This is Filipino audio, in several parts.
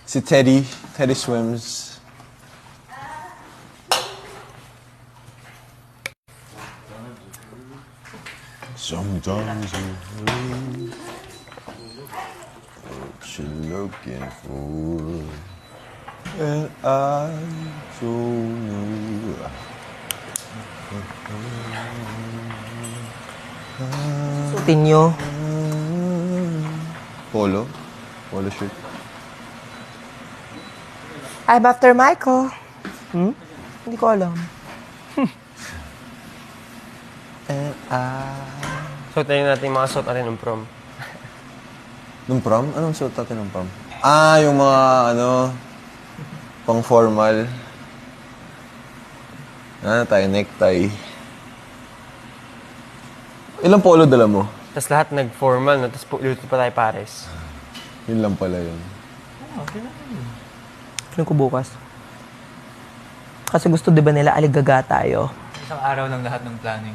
Si Teddy. Teddy swims. Sometimes what you looking for, and I don't know. Suotin nyo. Polo? Polo shirt. I'm after Michael. Hindi ko alam. And Suotin natin yung mga suot natin ng prom. Nung prom? Anong suot natin ng prom? Yung mga, pang formal. Tayo, necktie. Ilang polo dala mo? Tapos lahat nag-formal, no? Tapos luto pa tayo pares. Yun lang pala yun. Feeling ko bukas. Kasi gusto di ba nila aligaga tayo? Isang araw lang lahat ng planning.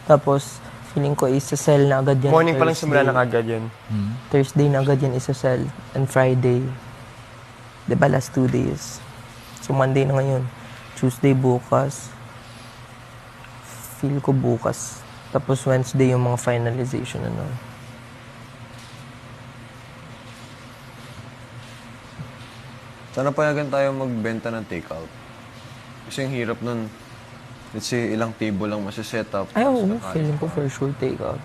Tapos, feeling ko isa-sell na agad yan. Morning pa lang Thursday. simula na kagad yun. Thursday na agad yan isa-sell. And Friday. Di ba last 2 days? So, Monday na ngayon. Tuesday bukas. Feel ko bukas. Tapos Wednesday yung mga finalization ano. Sana payagan tayo magbenta ng takeout. Kasi yung hirap nun. Let's say, ilang table lang masiset up. Ay, oo. Feeling ko for sure take out.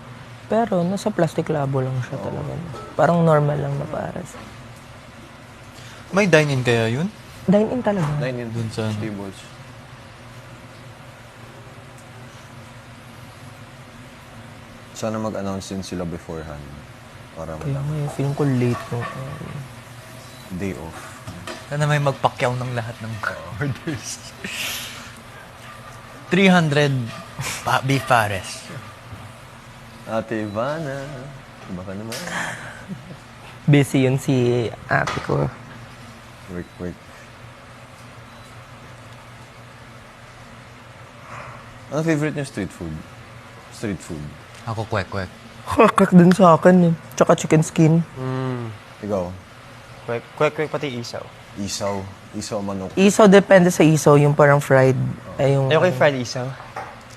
Pero nasa plastic labo lang siya talaga. Parang normal lang na paras. May dine-in kaya yun? Dine-in talaga. Nine in Dun sa ano? tables. Sana mag-announce din sila beforehand. Para Kaya malaman. nga, feeling ko late no. Day off. Sana may magpakyaw ng lahat ng orders. 300 beef pares. Ate Ivana. Baka naman. Busy yun si ate ko. Work. Ano favorite niyo street food? Street food. Ako kwek-kwek. Kakak din sa akin eh. Tsaka chicken skin. Ikaw? Kwek pati isaw. Isaw. Isaw manok. Isaw, depende sa isaw. Yung parang fried. Ay, yung... Ayoko yung fried isaw.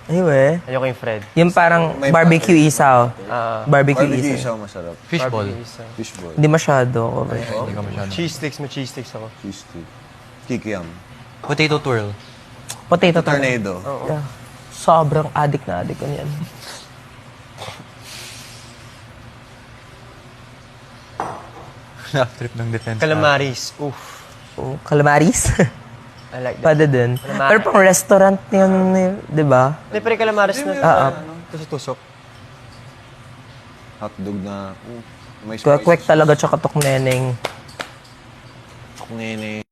Anyway. Ayoko yung fried. Yung parang May barbecue isaw. Barbecue Barbecue isaw. isaw masarap. Fishball. Barbecue isaw. Fishball. Hindi masyado. Okay. Hindi ka masyado. Cheese sticks, may cheese sticks ako. Cheese stick. Kikiam. Potato twirl. Potato tornado. Tornado. Yeah. Sobrang addict na addict ko niyan. Last trip ng defense. Calamaris. Oof. Oh, calamaris. I like that. Pwede din. Pero pang restaurant yun, di ba? Hindi, pero yung calamaris na tusok-tusok. Hotdog na may Kwek talaga tsaka tokneneng. Nene.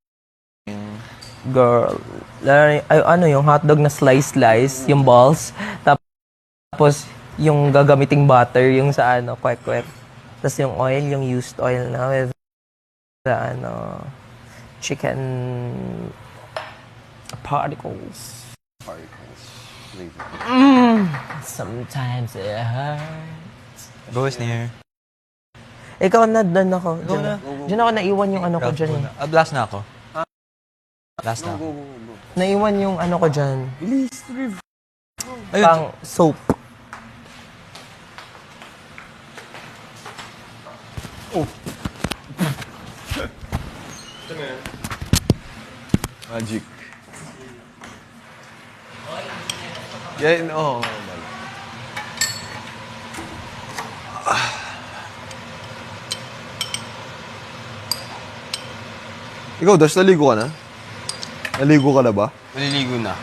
Girl. Ay, ano yung hotdog na slice, yung balls. Tapos yung gagamiting butter, yung sa ano, kwek-kwek. Tapos yung oil, yung used oil na with the ano, chicken particles. Sometimes it hurts. Go is near. Ikaw na, doon ako. Go na. Diyan ako naiwan yung ano ko dyan. eh. Last na ako. Last na ako. Naiwan yung ano ko dyan. Ayun. Pang soap. Magic. Yan, oo. Ikaw, Das, naligo ka na? Naligo ka na ba? Maliligo na.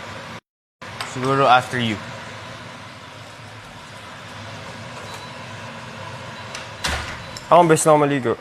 Siguro after you. Ako ang best na ako maligo.